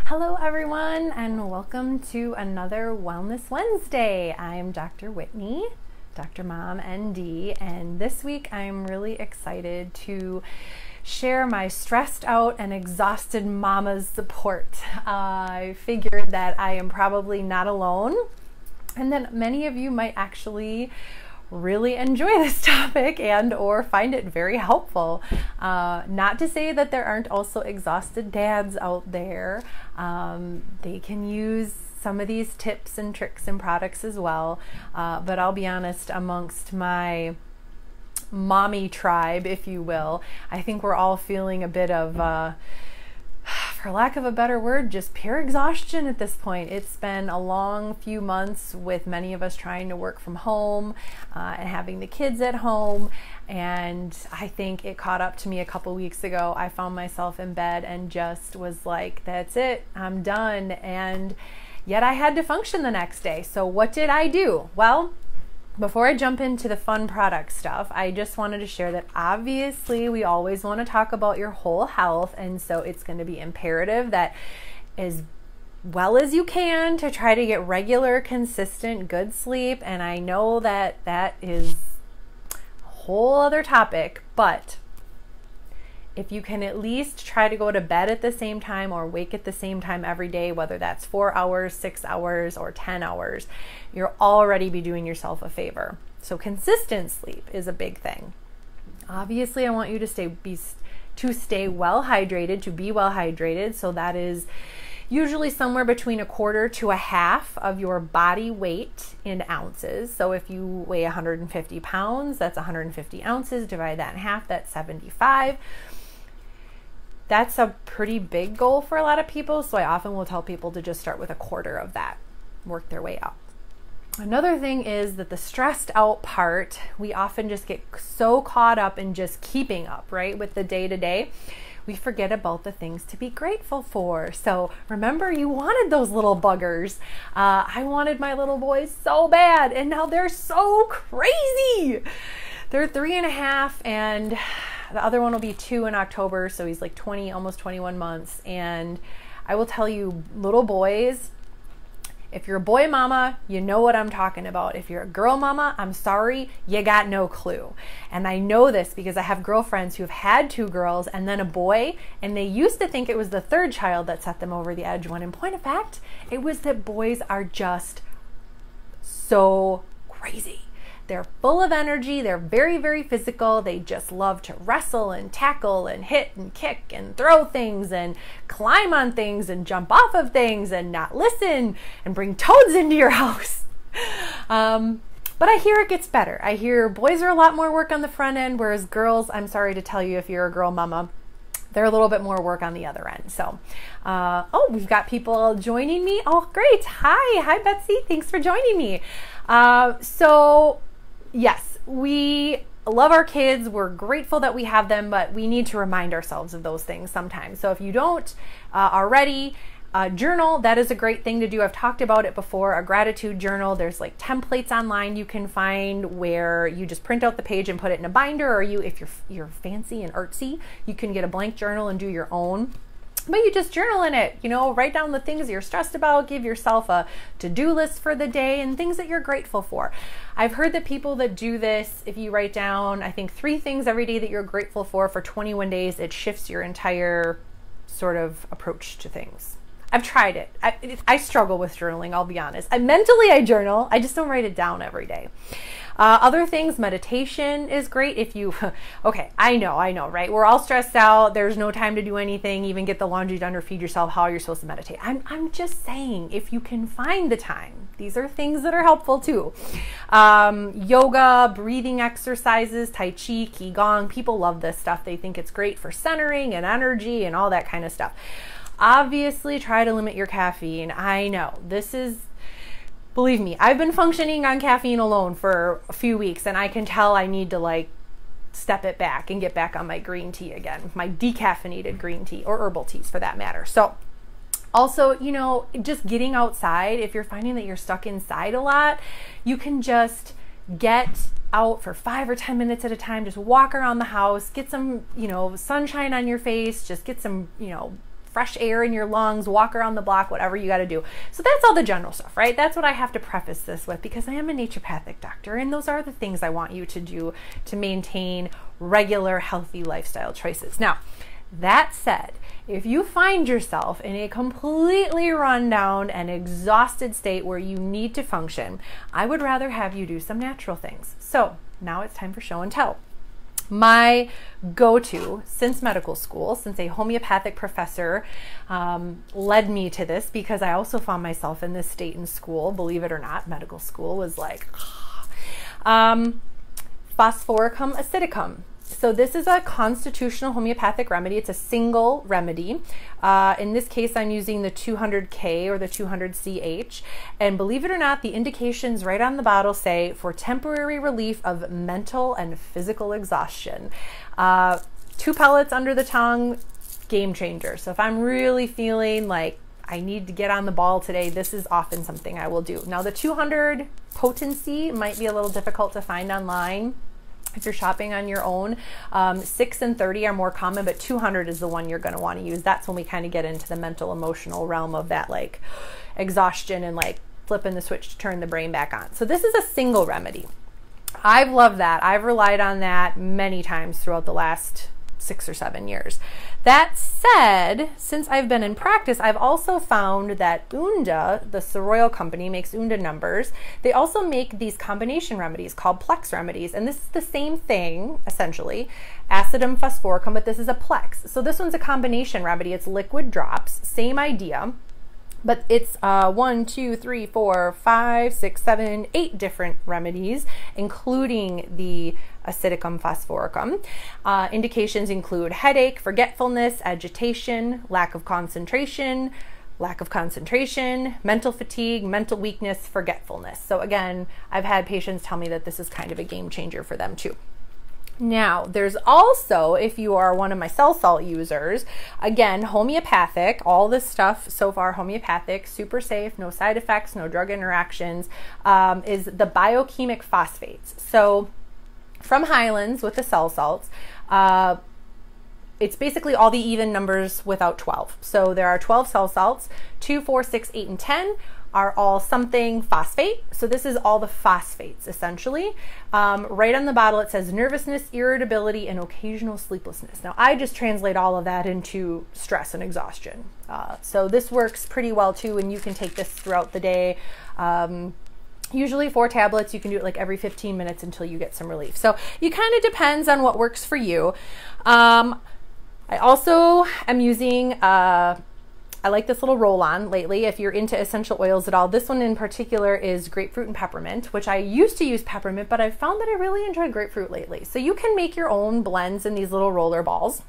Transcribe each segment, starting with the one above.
Hello everyone, and welcome to another Wellness Wednesday. I'm Dr. Whitney, Dr. Mom ND, and this week I'm really excited to share my stressed out and exhausted mama's support. I figured that I am probably not alone, and that many of you might actually really enjoy this topic and or find it very helpful. Not to say that there aren't also exhausted dads out there. They can use some of these tips and tricks and products as well, but I'll be honest, amongst my mommy tribe, if you will, I think we're all feeling a bit of for lack of a better word, just pure exhaustion at this point. It's been a long few months with many of us trying to work from home and having the kids at home. And I think it caught up to me a couple weeks ago. I found myself in bed and just was like, that's it, I'm done. And yet I had to function the next day. So what did I do? Well, before I jump into the fun product stuff, I just wanted to share that obviously we always want to talk about your whole health, and so it's going to be imperative that as well as you can to try to get regular, consistent, good sleep. And I know that that is a whole other topic, but if you can at least try to go to bed at the same time or wake at the same time every day, whether that's 4 hours, 6 hours, or 10 hours, you'll already be doing yourself a favor. So consistent sleep is a big thing. Obviously, I want you to stay well hydrated, to be well hydrated. So that is usually somewhere between 1/4 to 1/2 of your body weight in ounces. So if you weigh 150 pounds, that's 150 ounces. Divide that in half, that's 75. That's a pretty big goal for a lot of people, so I often will tell people to just start with 1/4 of that, work their way up. Another thing is that the stressed out part, we often just get so caught up in just keeping up, right, with the day-to-day. We forget about the things to be grateful for. So remember, you wanted those little buggers. I wanted my little boys so bad, and now they're so crazy. They're 3.5, and the other one will be 2 in October, so he's like 20, almost 21 months. And I will tell you, little boys, if you're a boy mama, you know what I'm talking about. If you're a girl mama, I'm sorry, you got no clue. And I know this because I have girlfriends who have had 2 girls and then a boy, and they used to think it was the 3rd child that set them over the edge, when in point of fact, it was that boys are just so crazy. They're full of energy. They're very, very physical. They just love to wrestle and tackle and hit and kick and throw things and climb on things and jump off of things and not listen and bring toads into your house. But I hear it gets better. I hear boys are a lot more work on the front end, whereas girls, I'm sorry to tell you if you're a girl mama, they're a little bit more work on the other end. So, oh, we've got people joining me. Oh, great. Hi, Betsy. Thanks for joining me. So yes, we love our kids. We're grateful that we have them, but we need to remind ourselves of those things sometimes. So if you don't already, journal, that is a great thing to do. I've talked about it before, a gratitude journal. There's like templates online you can find where you just print out the page and put it in a binder, or if you're fancy and artsy, you can get a blank journal and do your own. But you just journal in it, write down the things you're stressed about, give yourself a to-do list for the day and things that you're grateful for. I've heard that people that do this, if you write down, I think 3 things every day that you're grateful for 21 days, it shifts your entire sort of approach to things. I've tried it. I struggle with journaling, I'll be honest. Mentally I journal, I just don't write it down every day. Other things, meditation is great if you, okay, I know, right? We're all stressed out. There's no time to do anything, even get the laundry done or feed yourself. How are you supposed to meditate? I'm just saying, if you can find the time, these are things that are helpful too. Yoga, breathing exercises, Tai Chi, Qigong, people love this stuff. They think it's great for centering and energy and all that kind of stuff. Obviously, try to limit your caffeine. I know, believe me, I've been functioning on caffeine alone for a few weeks, and I can tell I need to step it back and get back on my green tea again, my decaffeinated green tea, or herbal teas for that matter. So also, just getting outside, if you're finding that you're stuck inside a lot, you can just get out for 5 or 10 minutes at a time, just walk around the house, get some, sunshine on your face, just get some, fresh air in your lungs, walk around the block, whatever you got to do. So that's all the general stuff, right? That's what I have to preface this with, because I am a naturopathic doctor, and those are the things I want you to do to maintain regular, healthy lifestyle choices. Now, that said, if you find yourself in a completely run down and exhausted state where you need to function, I would rather have you do some natural things. So now it's time for show and tell. My go-to since medical school, since a homeopathic professor led me to this, because I also found myself in this state in school, believe it or not, medical school was like, phosphoricum acidicum. So this is a constitutional homeopathic remedy. It's a single remedy. In this case, I'm using the 200K or the 200CH. And believe it or not, the indications right on the bottle say for temporary relief of mental and physical exhaustion. 2 pellets under the tongue, game changer. So if I'm really feeling like I need to get on the ball today, this is often something I will do. Now the 200 potency might be a little difficult to find online if you're shopping on your own. 6 and 30 are more common, but 200 is the one you're going to want to use. That's when we kind of get into the mental emotional realm of that like exhaustion and like flipping the switch to turn the brain back on. So this is a single remedy. I've loved that. I've relied on that many times throughout the last 6 or 7 years. That said, since I've been in practice, I've also found that Unda, the Soroil company, makes Unda numbers. They also make these combination remedies called Plex remedies, and this is the same thing, essentially, acidum phosphoricum, but this is a Plex. So this one's a combination remedy. It's liquid drops, same idea. But it's 1, 2, 3, 4, 5, 6, 7, 8 different remedies, including the acidicum phosphoricum. Indications include headache, forgetfulness, agitation, lack of concentration, mental fatigue, mental weakness, forgetfulness. So again, I've had patients tell me that this is kind of a game changer for them too. Now, there's also, if you are one of my cell salt users, again, homeopathic, all this stuff so far homeopathic, super safe, no side effects, no drug interactions, is the biochemic phosphates. So from Highlands with the cell salts, it's basically all the even numbers without 12. So there are 12 cell salts, 2, 4, 6, 8, and 10 are all something phosphate. So this is all the phosphates essentially. Right on the bottle it says nervousness, irritability, and occasional sleeplessness. Now I just translate all of that into stress and exhaustion. So this works pretty well too, and you can take this throughout the day. Usually 4 tablets. You can do it like every 15 minutes until you get some relief. So it kind of depends on what works for you. I also am using I like this little roll-on lately if you're into essential oils at all. This one in particular is grapefruit and peppermint, which I used to use peppermint, but I've found that I really enjoy grapefruit lately. So you can make your own blends in these little roller balls.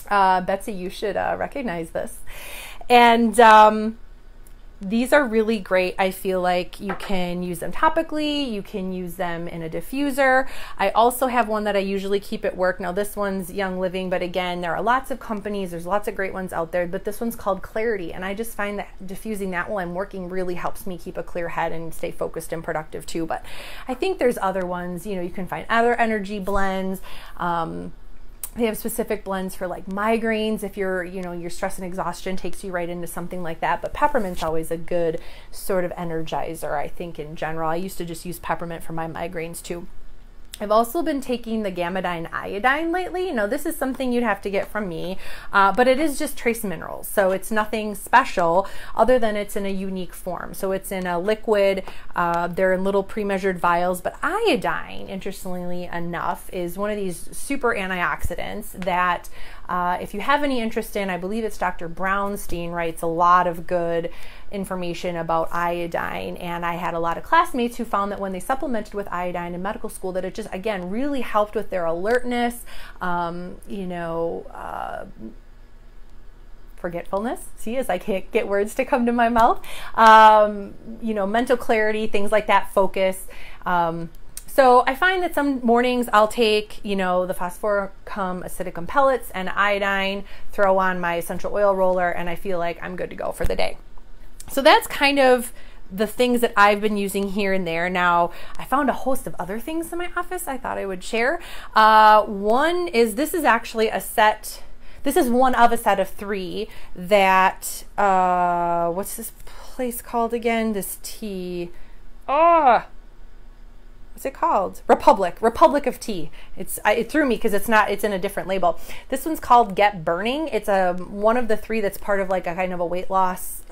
Betsy, you should recognize this. And these are really great. I feel like you can use them topically, you can use them in a diffuser. I also have one that I usually keep at work. Now this one's Young Living, but again, there are lots of companies, there's lots of great ones out there, but this one's called Clarity, and I just find that diffusing that while I'm working really helps me keep a clear head and stay focused and productive too. But I think there's other ones, you know, you can find other energy blends. They have specific blends for like migraines if you're, you know, your stress and exhaustion takes you right into something like that. But peppermint's always a good sort of energizer, I think, in general. I used to just use peppermint for my migraines too. I've also been taking the Gamadine iodine lately. You know, this is something you'd have to get from me, but it is just trace minerals. So it's nothing special other than it's in a unique form. So it's in a liquid, they're in little pre-measured vials, but iodine, interestingly enough, is one of these super antioxidants that if you have any interest in, I believe it's Dr. Brownstein writes a lot of good information about iodine, and I had a lot of classmates who found that when they supplemented with iodine in medical school that it just, again, really helped with their alertness, forgetfulness, see, as I can't get words to come to my mouth, mental clarity, things like that, focus. So I find that some mornings I'll take, the phosphoricum acidicum pellets and iodine, throw on my essential oil roller, and I feel like I'm good to go for the day. So that's kind of the things that I've been using here and there. Now, I found a host of other things in my office I thought I would share. One is, this is actually a set. this is one of a set of 3 that, what's this place called again? This tea. Oh, what's it called? Republic of Tea. It threw me because it's in a different label. This one's called Get Burning. It's one of the 3 that's part of like a kind of a weight loss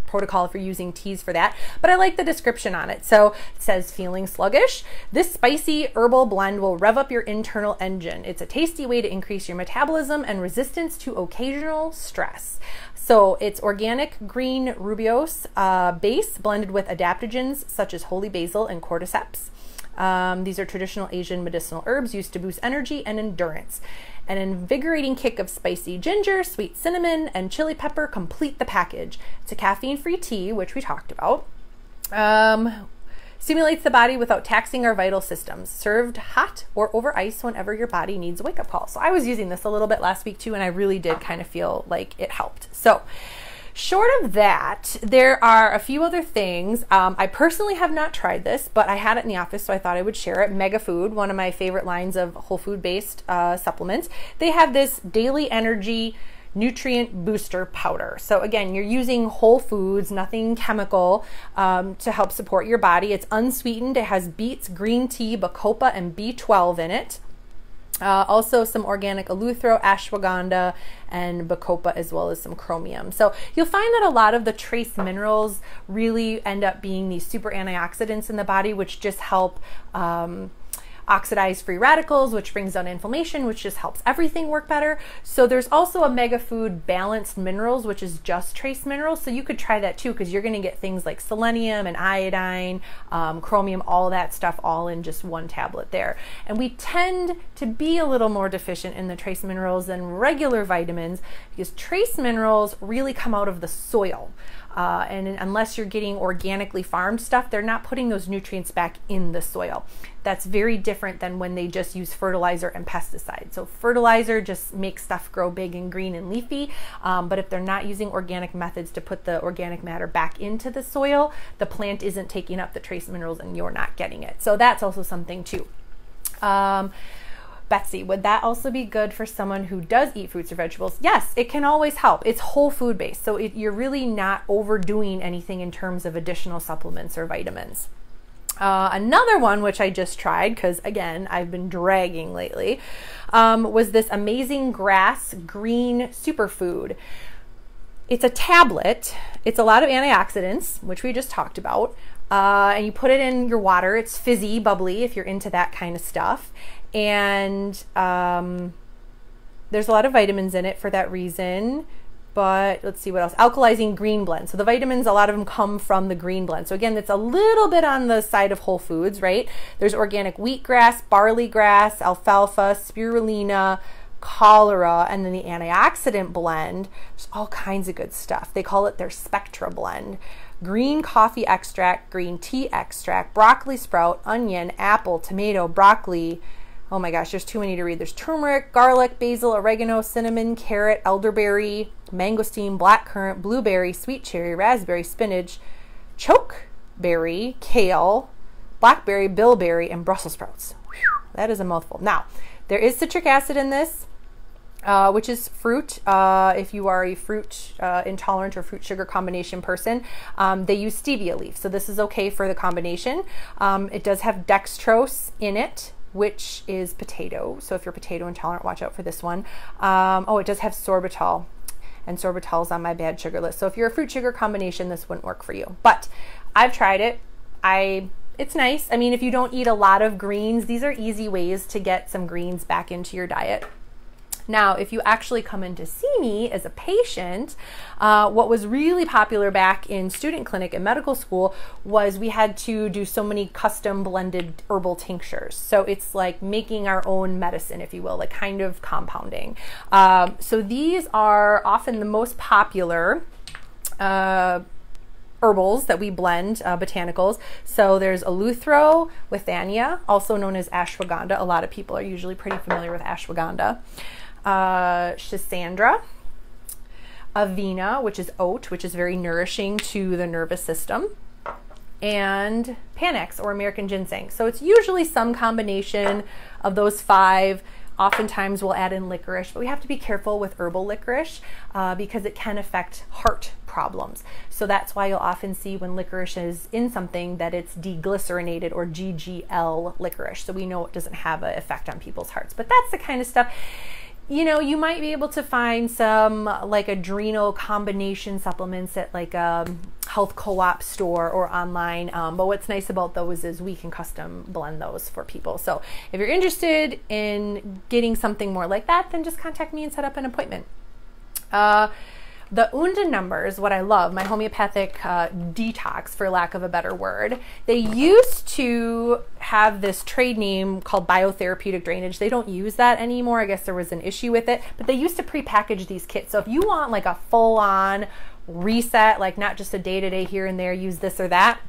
protocol for using teas for that, but I like the description on it. So it says, feeling sluggish? This spicy herbal blend will rev up your internal engine. It's a tasty way to increase your metabolism and resistance to occasional stress. So it's organic green rooibos base blended with adaptogens such as holy basil and cordyceps. These are traditional Asian medicinal herbs used to boost energy and endurance. An invigorating kick of spicy ginger, sweet cinnamon, and chili pepper complete the package. It's a caffeine-free tea, which we talked about. Stimulates the body without taxing our vital systems. Served hot or over ice whenever your body needs a wake-up call. So I was using this a little bit last week too, and I really did kind of feel like it helped. So short of that, there are a few other things. I personally have not tried this, but I had it in the office, so I thought I would share it. Mega Food, one of my favorite lines of whole food-based supplements. They have this daily energy nutrient booster powder. So again, you're using whole foods, nothing chemical, to help support your body. It's unsweetened. It has beets, green tea, bacopa, and B12 in it. Also some organic eleuthero, ashwagandha, and bacopa, as well as some chromium. So you'll find that a lot of the trace minerals really end up being these super antioxidants in the body, which just help oxidize free radicals, which brings down inflammation, which just helps everything work better. So there's also a Mega Food Balanced Minerals, which is just trace minerals. So you could try that too, because you're going to get things like selenium and iodine, chromium, all that stuff all in just one tablet there. And we tend to be a little more deficient in the trace minerals than regular vitamins, because trace minerals really come out of the soil. And unless you're getting organically farmed stuff, they're not putting those nutrients back in the soil. That's very different than when they just use fertilizer and pesticides. So fertilizer just makes stuff grow big and green and leafy, but if they're not using organic methods to put the organic matter back into the soil, the plant isn't taking up the trace minerals and you're not getting it. So that's also something too. Betsy, would that also be good for someone who does eat fruits or vegetables? Yes, it can always help. It's whole food based, so you're really not overdoing anything in terms of additional supplements or vitamins. Another one, which I just tried, because again, I've been dragging lately, was this Amazing Grass Green Superfood. It's a tablet. It's a lot of antioxidants, which we just talked about, and you put it in your water. It's fizzy, bubbly, if you're into that kind of stuff. And there's a lot of vitamins in it for that reason. But let's see what else. Alkalizing green blend. So the vitamins, a lot of them come from the green blend. So again, it's a little bit on the side of whole foods, right? There's organic wheatgrass, barley grass, alfalfa, spirulina, cholera, and then the antioxidant blend. There's all kinds of good stuff. They call it their Spectra blend. Green coffee extract, green tea extract, broccoli sprout, onion, apple, tomato, broccoli. Oh my gosh, there's too many to read. There's turmeric, garlic, basil, oregano, cinnamon, carrot, elderberry, mangosteen, blackcurrant, blueberry, sweet cherry, raspberry, spinach, chokeberry, kale, blackberry, bilberry, and Brussels sprouts. Whew, that is a mouthful. Now, there is citric acid in this, which is fruit. If you are a fruit intolerant or fruit sugar combination person, they use stevia leaf. So this is okay for the combination. It does have dextrose in it, which is potato. So if you're potato intolerant, watch out for this one. Oh, it does have sorbitol, and sorbitol is on my bad sugar list. So if you're a fruit sugar combination, this wouldn't work for you. But I've tried it. It's nice. I mean, if you don't eat a lot of greens, these are easy ways to get some greens back into your diet. Now, if you actually come in to see me as a patient, what was really popular back in student clinic and medical school was we had to do so many custom blended herbal tinctures. So it's like making our own medicine, if you will, like kind of compounding. So these are often the most popular herbals that we blend, botanicals. So there's eleuthero, withania, also known as ashwagandha. A lot of people are usually pretty familiar with ashwagandha. Schisandra, avena, which is oat, which is very nourishing to the nervous system, and Panax or American ginseng. So it's usually some combination of those 5. Oftentimes we'll add in licorice, but we have to be careful with herbal licorice because it can affect heart problems. So that's why you'll often see when licorice is in something that it's deglycerinated or GGL licorice. So we know it doesn't have an effect on people's hearts. But that's the kind of stuff, you know, you might be able to find some like adrenal combination supplements at like a health co-op store or online. But what's nice about those is we can custom blend those for people. So if you're interested in getting something more like that, then just contact me and set up an appointment. The Unda numbers, what I love, my homeopathic detox, for lack of a better word, they used to have this trade name called biotherapeutic drainage. They don't use that anymore. I guess there was an issue with it, but they used to pre-package these kits. So if you want like a full-on reset, like not just a day-to-day here and there, use this or that,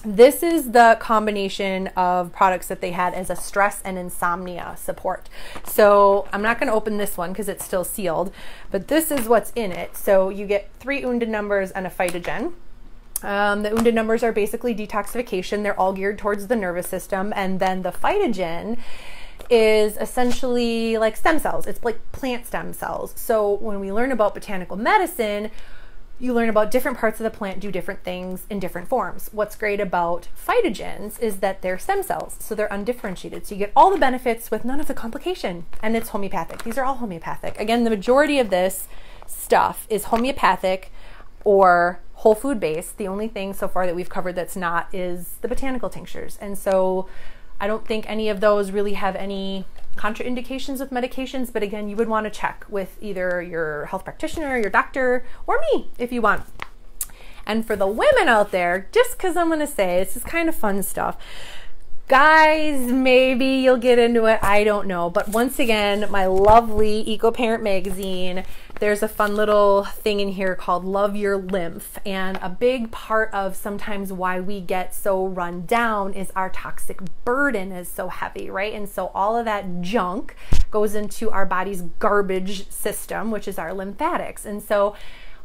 this is the combination of products that they had as a stress and insomnia support. So I'm not going to open this one because it's still sealed, but this is what's in it. So you get 3 Unda numbers and a phytogen. The Unda numbers are basically detoxification. They're all geared towards the nervous system. And then the phytogen is essentially like stem cells. It's like plant stem cells. So when we learn about botanical medicine, you learn about different parts of the plant do different things in different forms. What's great about phytogens is that they're stem cells, so they're undifferentiated. So you get all the benefits with none of the complication, and it's homeopathic. These are all homeopathic. Again, the majority of this stuff is homeopathic or whole food based. The only thing so far that we've covered that's not is the botanical tinctures. And so I don't think any of those really have any contraindications with medications, but again, you would want to check with either your health practitioner, your doctor, or me if you want. And for the women out there, just because I'm going to say this is kind of fun stuff, guys, maybe you'll get into it, I don't know. But once again, my lovely Eco Parent magazine, there's a fun little thing in here called Love Your Lymph. And a big part of sometimes why we get so run down is our toxic burden is so heavy, right? And so all of that junk goes into our body's garbage system, which is our lymphatics. And so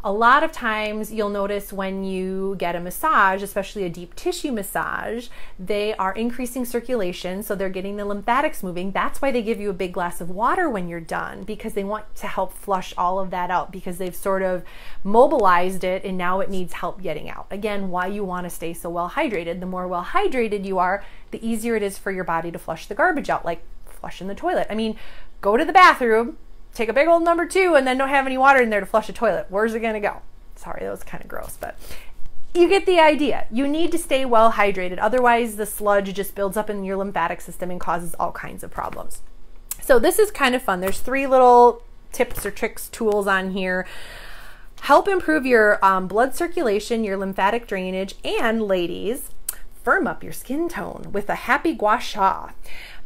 a lot of times you'll notice when you get a massage, especially a deep tissue massage, they are increasing circulation, so they're getting the lymphatics moving. That's why they give you a big glass of water when you're done, because they want to help flush all of that out, because they've sort of mobilized it and now it needs help getting out. Again, why you want to stay so well hydrated. The more well hydrated you are, the easier it is for your body to flush the garbage out, like flushing the toilet. I mean, go to the bathroom, take a big old number 2 and then don't have any water in there to flush a toilet. Where's it gonna go? Sorry, that was kind of gross, but you get the idea. You need to stay well hydrated. Otherwise, the sludge just builds up in your lymphatic system and causes all kinds of problems. So this is kind of fun. There's 3 little tips or tricks, tools on here. Help improve your blood circulation, your lymphatic drainage, and ladies, firm up your skin tone with a happy gua sha.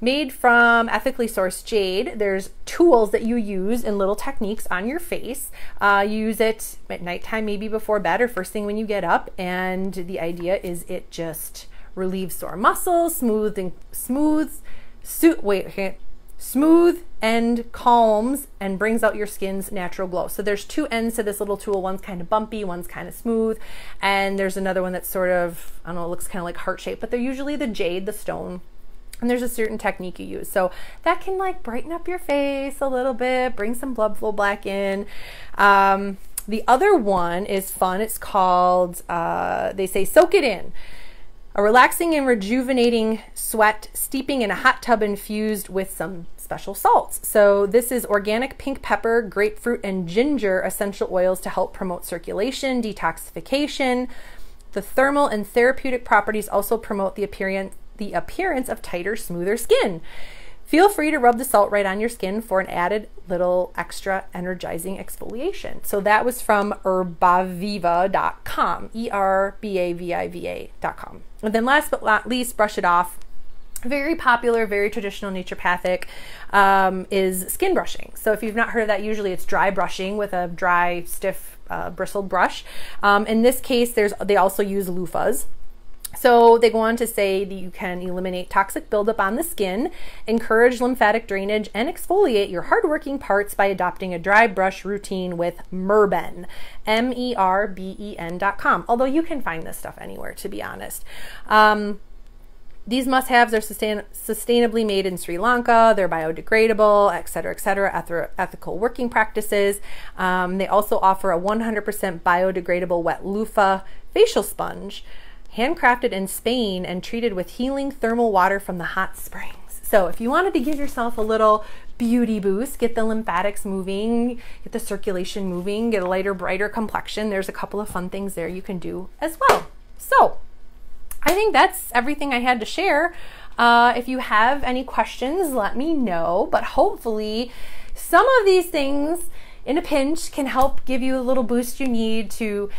Made from ethically sourced jade. There's tools that you use and little techniques on your face. Use it at nighttime, maybe before bed or first thing when you get up. And the idea is it just relieves sore muscles, smooth and calms and brings out your skin's natural glow. So there's 2 ends to this little tool. One's kind of bumpy, one's kind of smooth. And there's another one that's sort of, I don't know, it looks kind of like heart shaped, but they're usually the jade, the stone. And there's a certain technique you use. So that can like brighten up your face a little bit, bring some blood flow back in. The other one is fun. It's called, they say, Soak It In. A relaxing and rejuvenating sweat, steeping in a hot tub infused with some special salts. So this is organic pink pepper, grapefruit, and ginger essential oils to help promote circulation, detoxification. The thermal and therapeutic properties also promote the appearance of tighter, smoother skin. Feel free to rub the salt right on your skin for an added little extra energizing exfoliation. So that was from herbaviva.com, ERBAVIVA.com. And then last but not least, Brush It Off. Very popular, very traditional naturopathic is skin brushing. So if you've not heard of that, usually it's dry brushing with a dry, stiff, bristled brush. In this case, they also use loofahs. So they go on to say that you can eliminate toxic buildup on the skin, encourage lymphatic drainage, and exfoliate your hardworking parts by adopting a dry brush routine with Merben, MERBEN.com. Although you can find this stuff anywhere, to be honest. These must-haves are sustainably made in Sri Lanka. They're biodegradable, et cetera, ethical working practices. They also offer a 100% biodegradable wet loofah facial sponge, handcrafted in Spain and treated with healing thermal water from the hot springs. So if you wanted to give yourself a little beauty boost, get the lymphatics moving, get the circulation moving, get a lighter, brighter complexion, there's a couple of fun things there you can do as well. So I think that's everything I had to share. If you have any questions, let me know, but hopefully some of these things in a pinch can help give you a little boost you need to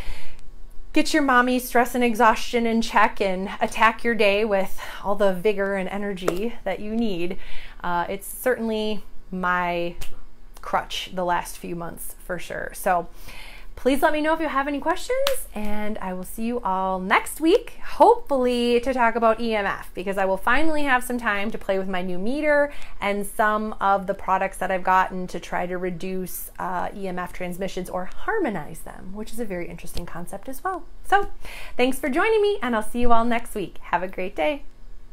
get your mommy stress and exhaustion in check and attack your day with all the vigor and energy that you need. It's certainly my crutch the last few months for sure. So please let me know if you have any questions, and I will see you all next week, hopefully to talk about EMF, because I will finally have some time to play with my new meter and some of the products that I've gotten to try to reduce EMF transmissions or harmonize them, which is a very interesting concept as well. So thanks for joining me, and I'll see you all next week. Have a great day.